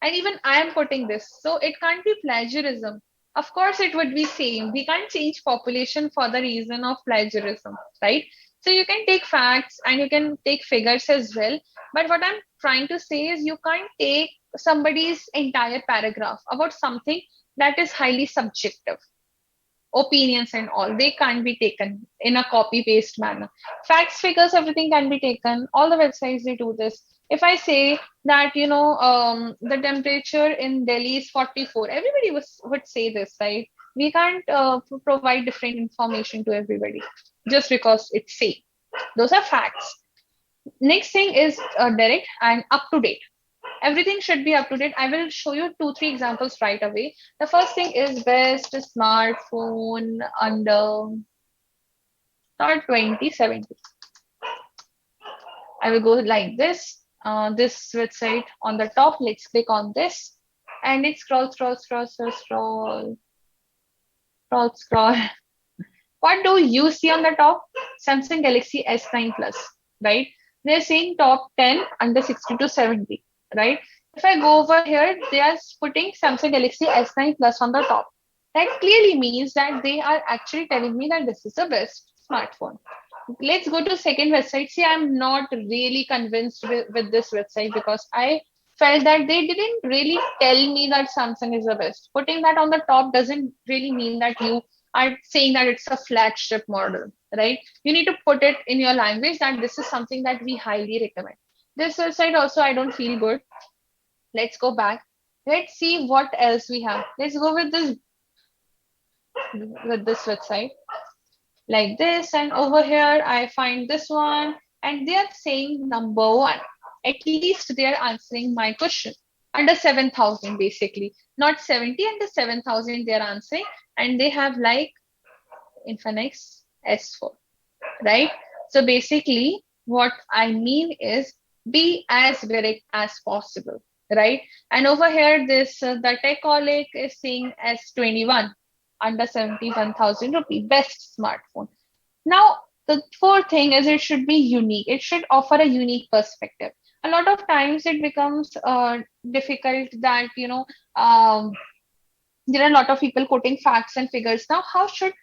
and even I am putting this, so it can't be plagiarism. Of course, it would be same. We can't change population for the reason of plagiarism, right? So you can take facts and you can take figures as well. But what I'm trying to say is you can't take somebody's entire paragraph about something that is highly subjective. Opinions and all, they can't be taken in a copy paste manner. Facts, figures, everything can be taken. All the websites, they do this. If I say that the temperature in Delhi is 44, everybody would say this, right? We can't provide different information to everybody just because it's safe. Those are facts. Next thing is direct and up to date. Everything should be up to date. I will show you 2 3 examples right away. The first thing is best smartphone under not 2070. I will go like this. This website on the top. Let's click on this, and it scroll. What do you see on the top? Samsung Galaxy S9 Plus, right? They're saying top 10 under 60 to 70, right? If I go over here, they are putting Samsung Galaxy S9 Plus on the top. That clearly means that they are actually telling me that this is the best smartphone. Let's go to second website. See, I'm not really convinced with this website because I felt that they didn't really tell me that Samsung is the best. Putting that on the top doesn't really mean that you are saying that it's a flagship model, right? You need to put it in your language that this is something that we highly recommend. This website also, I don't feel good. Let's go back. Let's see what else we have. Let's go with this website like this, and over here I find this one, and they are saying number one. At least they are answering my question. Under 7,000 basically, not 70, under 7,000 they are answering, and they have like Infinix S4, right? So basically, what I mean is be as direct as possible, right? And over here, this the Techaholic is saying S21 under 71,000 rupee, best smartphone. Now, the fourth thing is it should be unique. It should offer a unique perspective. A lot of times it becomes difficult that, there are a lot of people quoting facts and figures. Now, how should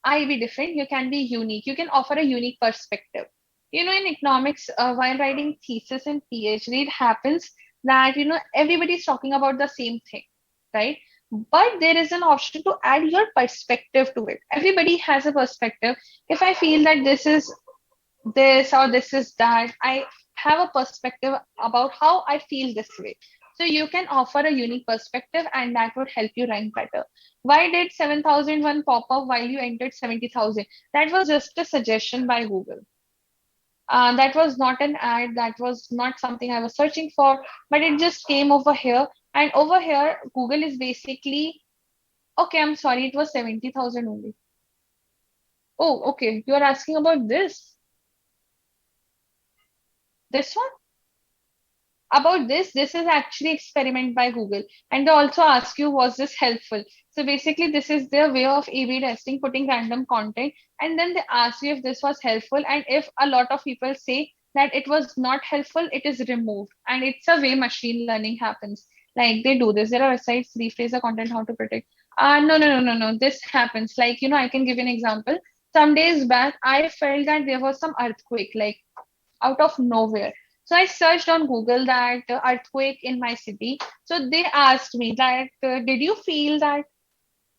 I be different? You can be unique. You can offer a unique perspective. In economics, while writing thesis and PhD, it happens that, everybody's talking about the same thing, right? But there is an option to add your perspective to it. Everybody has a perspective. If I feel that this is this or this is that, I have a perspective about how I feel this way. So you can offer a unique perspective, and that would help you rank better. Why did 7,001 pop up while you entered 70,000? That was just a suggestion by Google. That was not an ad, that was not something I was searching for, but it just came over here. And over here, Google is basically, okay, I'm sorry, it was 70,000 only. Oh, okay, you are asking about this one? About this is actually experiment by Google, and they also ask you, was this helpful? So basically this is their way of A/B testing, putting random content, and then they ask you if this was helpful, and if a lot of people say that it was not helpful, it is removed. And it's a way machine learning happens. Like they do this. There are websites, rephrase the content, how to protect. No. This happens. Like, I can give you an example. Some days back, I felt that there was some earthquake, like out of nowhere. So I searched on Google that earthquake in my city. So they asked me that, did you feel that?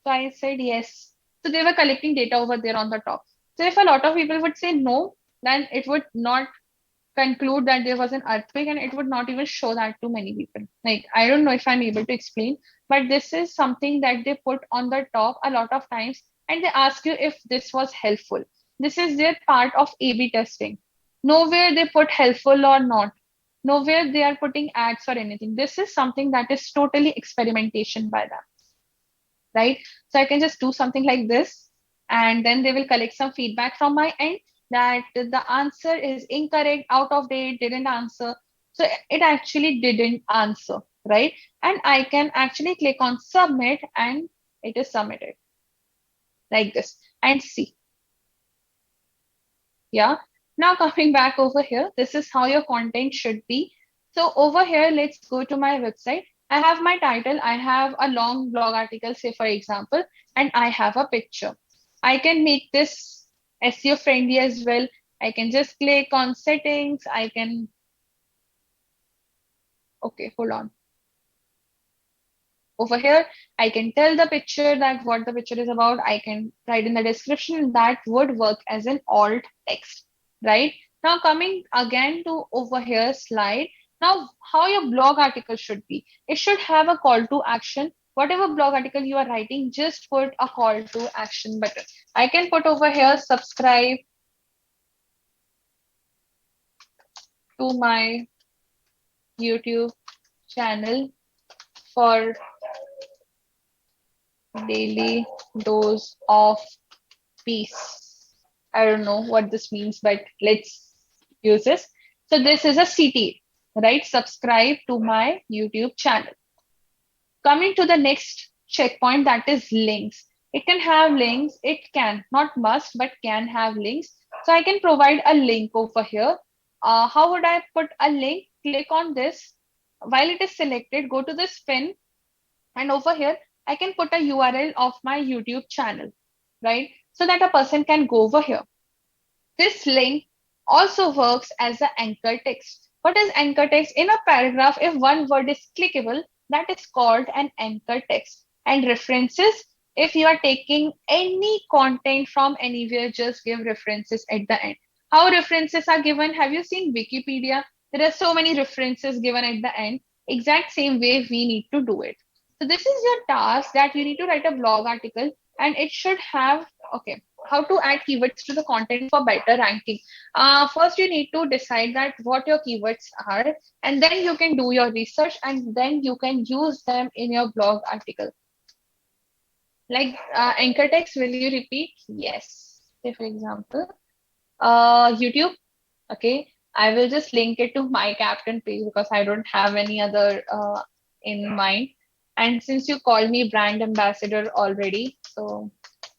So I said yes. So they were collecting data over there on the top. So if a lot of people would say no, then it would not conclude that there was an earthquake, and it would not even show that to many people. Like, I don't know if I'm able to explain, but this is something that they put on the top a lot of times, and they ask you if this was helpful. This is their part of A/B testing. Nowhere they put helpful or not. Nowhere they are putting ads or anything. This is something that is totally experimentation by them, right? So I can just do something like this, and then they will collect some feedback from my end that the answer is incorrect, out of date, didn't answer. So it actually didn't answer, right? And I can actually click on submit and it is submitted like this. And see, yeah. Now coming back over here, this is how your content should be. So over here, let's go to my website. I have my title, I have a long blog article, say for example, and I have a picture. I can make this SEO friendly as well. I can just click on settings. I can, okay, hold on. Over here, I can tell the picture that what the picture is about. I can write in the description that would work as an alt text, right? Now coming again to over here slide. Now how your blog article should be. It should have a call to action. Whatever blog article you are writing, just put a call to action button. I can put over here subscribe to my YouTube channel for daily dose of peace. I don't know what this means, but let's use this. So this is a CT, right? Subscribe to my YouTube channel. Coming to the next checkpoint, that is links. It can have links. It can, not must, but can have links. So I can provide a link over here. How would I put a link? Click on this. While it is selected, go to this pin, and over here, I can put a URL of my YouTube channel, right? So that a person can go over here. This link also works as an anchor text. What is anchor text? In a paragraph, if one word is clickable, that is called an anchor text. And references, if you are taking any content from anywhere, just give references at the end. How references are given? Have you seen Wikipedia? There are so many references given at the end. Exact same way we need to do it. So this is your task that you need to write a blog article and it should have, okay, how to add keywords to the content for better ranking. First, you need to decide that what your keywords are, and then you can do your research and then you can use them in your blog article. Like anchor text, will you repeat? Yes. Say for example, YouTube. Okay, I will just link it to my captain page because I don't have any other in mind. And since you called me brand ambassador already, so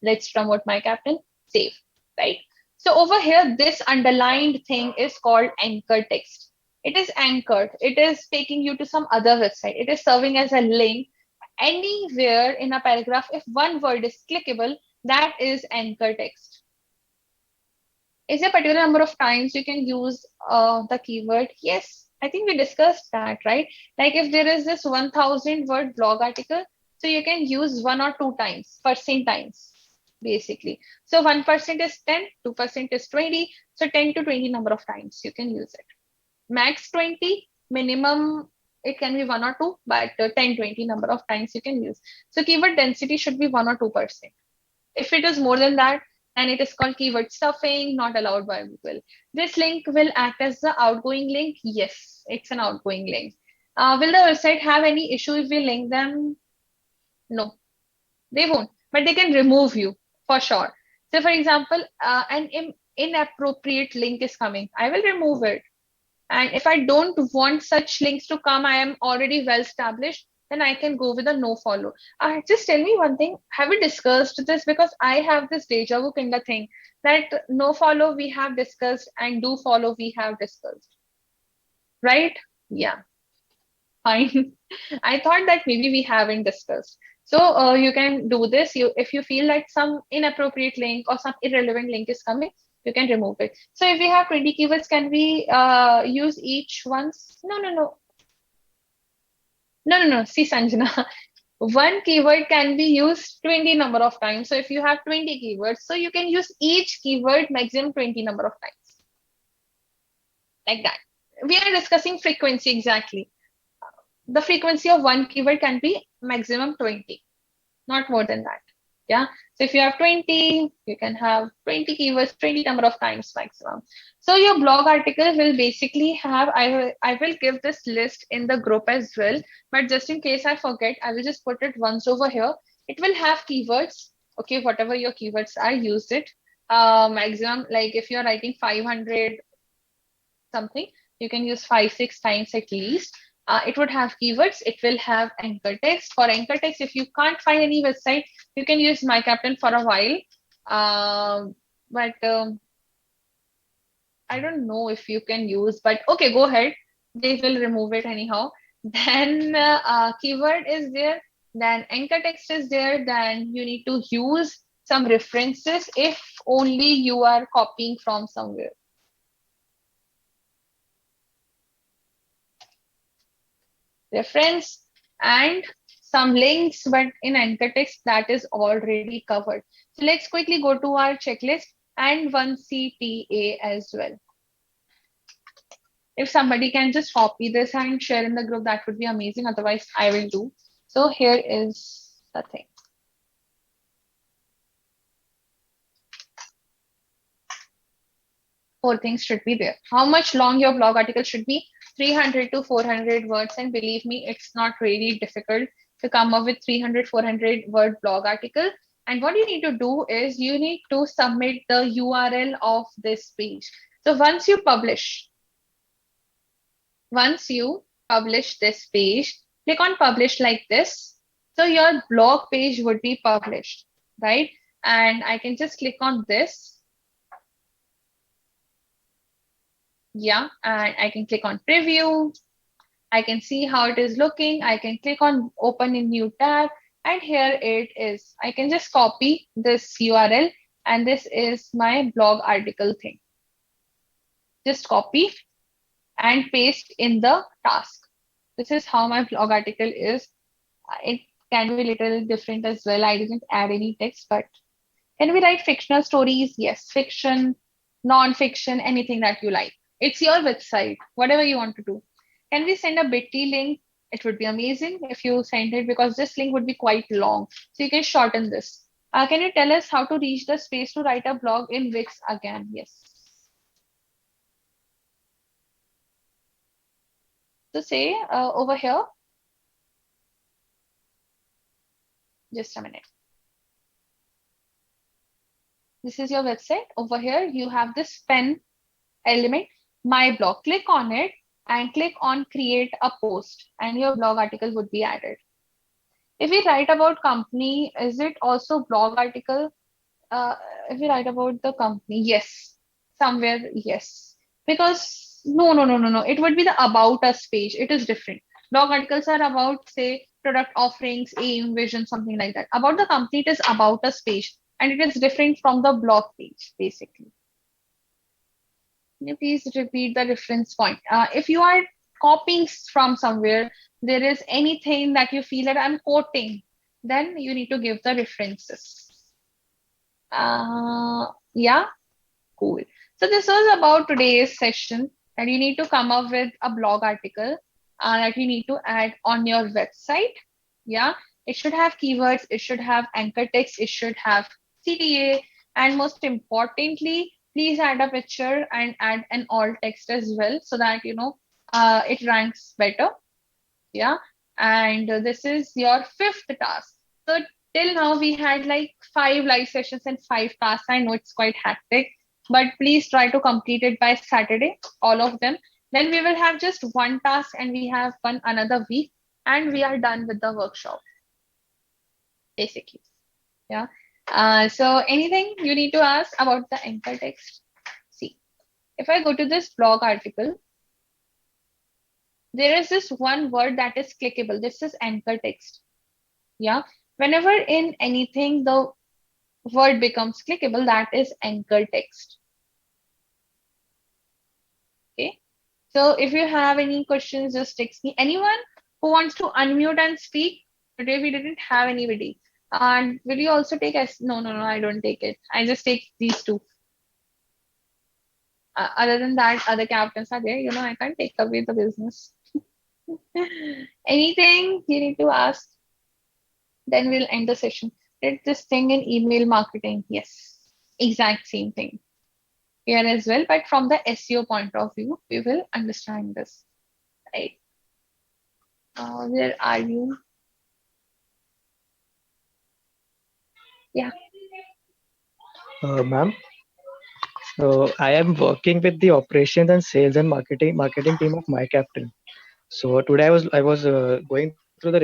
let's promote my captain. Save, right? So over here, this underlined thing is called anchor text. It is anchored. It is taking you to some other website. It is serving as a link anywhere in a paragraph. If one word is clickable, that is anchor text. Is a particular number of times you can use the keyword? Yes, I think we discussed that, right? Like if there is this 1000 word blog article, so you can use 1 or 2 times, percent times, basically. So 1% is 10, 2% is 20. So 10 to 20 number of times you can use it. Max 20, minimum it can be 1 or 2, but 10, 20 number of times you can use. So keyword density should be 1 or 2%. If it is more than that, then it is called keyword stuffing, not allowed by Google. This link will act as the outgoing link. Yes, it's an outgoing link. Will the website have any issue if we link them? No, they won't, but they can remove you for sure. So for example, an inappropriate link is coming. I will remove it. And if I don't want such links to come, I am already well established, then I can go with a no follow. Just tell me one thing. Have we discussed this? Because I have this deja vu kind of thing that no follow we have discussed and do follow we have discussed. Right? Yeah, fine. I thought that maybe we haven't discussed. So you can do this. If you feel like some inappropriate link or some irrelevant link is coming, you can remove it. So if we have 20 keywords, can we use each once? No, no, no. No, no, no. See, Sanjana, one keyword can be used 20 number of times. So if you have 20 keywords, so you can use each keyword maximum 20 number of times. Like that. We are discussing frequency exactly. The frequency of one keyword can be maximum 20, not more than that. Yeah. So if you have 20, you can have 20 keywords, 20 number of times maximum. So your blog article will basically have, I will give this list in the group as well, but just in case I forget, I will just put it once over here. It will have keywords. Okay, whatever your keywords are, use it. Maximum, like if you're writing 500 something, you can use 5, 6 times at least. It would have keywords. It will have anchor text. For anchor text, if you can't find any website, you can use My Captain for a while. But I don't know if you can use, but okay, go ahead. They will remove it anyhow. Then keyword is there, then anchor text is there, then you need to use some references if only you are copying from somewhere. Reference and some links, but in anchor text that is already covered. So let's quickly go to our checklist and one CTA as well. If somebody can just copy this and share in the group, that would be amazing. Otherwise, I will do. So here is the thing. Four things should be there. How much long your blog article should be? 300 to 400 words. And believe me, it's not really difficult to come up with 300, 400 word blog article. And what you need to do is you need to submit the URL of this page. So once you publish this page, click on publish like this. So your blog page would be published, right? And I can just click on this. Yeah, and I can click on preview. I can see how it is looking. I can click on open a new tab, and here it is. I can just copy this URL, and this is my blog article thing. Just copy and paste in the task. This is how my blog article is. It can be a little different as well. I didn't add any text, but can we write fictional stories? Yes, fiction, non-fiction, anything that you like. It's your website, whatever you want to do. Can we send a bit.ly link? It would be amazing if you send it, because this link would be quite long. So you can shorten this. Can you tell us how to reach the space to write a blog in Wix again? Yes. So say over here, just a minute. This is your website. Over here, you have this pen element, my blog. Click on it and click on create a post, and your blog article would be added. If we write about company, is it also blog article? If we write about the company, yes, somewhere, yes. Because no, it would be the about us page. It is different. Blog articles are about, say, product offerings, aim, vision, something like that. About the company, it is about us page, and it is different from the blog page, basically. Can you please repeat the reference point? If you are copying from somewhere, there is anything that you feel that I'm quoting, then you need to give the references. Yeah, cool. So this was about today's session, that you need to come up with a blog article that you need to add on your website. Yeah, it should have keywords, it should have anchor text, it should have CTA, and most importantly, please add a picture and add an alt text as well, so that it ranks better. Yeah, and this is your fifth task. So till now we had like 5 live sessions and 5 tasks. I know it's quite hectic, but please try to complete it by Saturday, all of them. Then we will have just one task, and we have one another week, and we are done with the workshop, basically. Yeah. So anything you need to ask about the anchor text? See, if I go to this blog article, there is this one word that is clickable. This is anchor text. Yeah. Whenever in anything the word becomes clickable, that is anchor text. Okay. So if you have any questions, just text me. Anyone who wants to unmute and speak? Today we didn't have anybody. And will you also take S? No, I don't take it. I just take these two. Other than that, other captains are there. I can't take away the business. Anything you need to ask? Then we'll end the session. Did this thing in email marketing? Yes, exact same thing here as well. But from the SEO point of view, we will understand this, right? Where are you? Yeah. Ma'am, so I am working with the operations and sales and marketing team of My Captain. So today I was going through the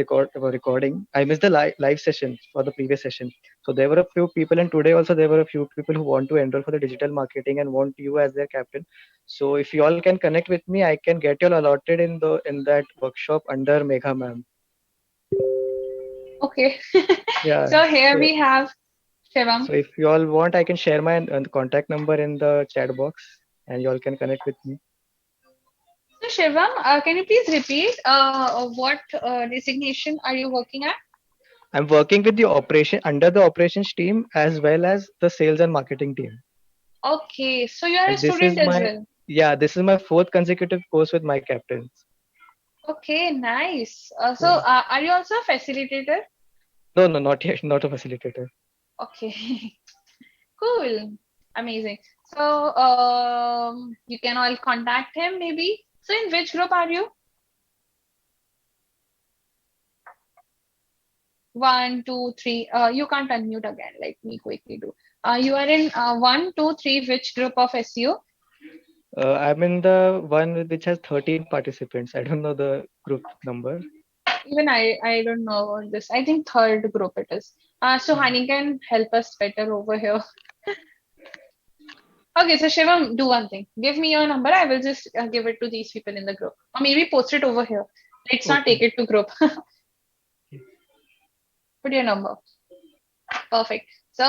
recording. I missed the live session for the previous session. So there were a few people, and today also there were a few people who want to enroll for the digital marketing and want you as their captain. So if you all can connect with me, I can get you all allotted in that workshop under Megha ma'am. Okay. Yeah. So here So we have Shivam. so if you all want, I can share my contact number in the chat box, and you all can connect with me. So Shivam, can you please repeat what designation are you working at? I'm working with the operation under the operations team as well as the sales and marketing team. Okay, so you are a And this student is as my well. yeah, this is my fourth consecutive course with my captains. Okay, nice. So Yeah. are you also a facilitator? No, no, not yet, not a facilitator. Okay, cool, amazing. So you can all contact him maybe. So in which group are you? One, two, three. You can't unmute again. Let me quickly do. You are in one, two, three. Which group of SEO? I'm in the which has 13 participants. I don't know the group number. Even I don't know about this. I think third group it is. So Yeah. Hani can help us better over here. Okay, so Shivam, do one thing. Give me your number. I will just give it to these people in the group, or maybe post it over here. Let's not take Okay. it to group. Put your number. Perfect. So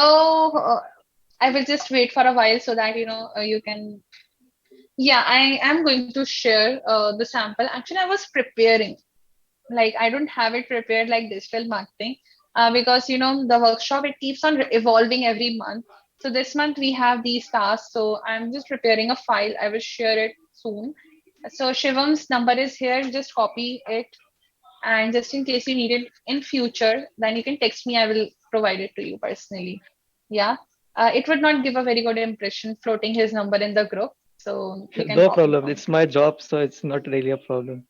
I will just wait for a while so that you can. Yeah, I am going to share the sample. Actually, I was preparing. Like I don't have it prepared like digital marketing because the workshop it keeps on evolving every month. So this month we have these tasks. So I'm just preparing a file. I will share it soon. So Shivam's number is here. Just copy it, and just in case you need it in future, then you can text me. I will provide it to you personally. Yeah. It would not give a very good impression floating his number in the group. So you can No copy problem. from. It's my job, so it's not really a problem.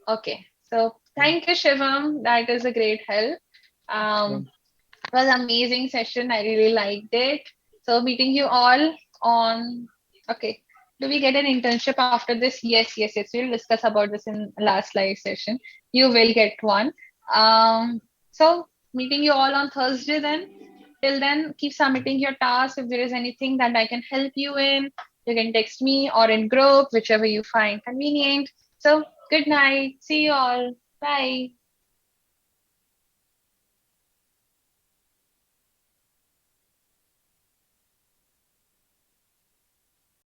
Okay. So thank you, Shivam. That is a great help. Yeah. It was an amazing session. I really liked it. So meeting you all on. Okay. Do we get an internship after this? Yes, yes, yes. We'll discuss about this in last live session. You will get one. So meeting you all on Thursday then. Till then, keep submitting your tasks. If there is anything that I can help you in, you can text me or in group, whichever you find convenient. So good night. See you all. Bye.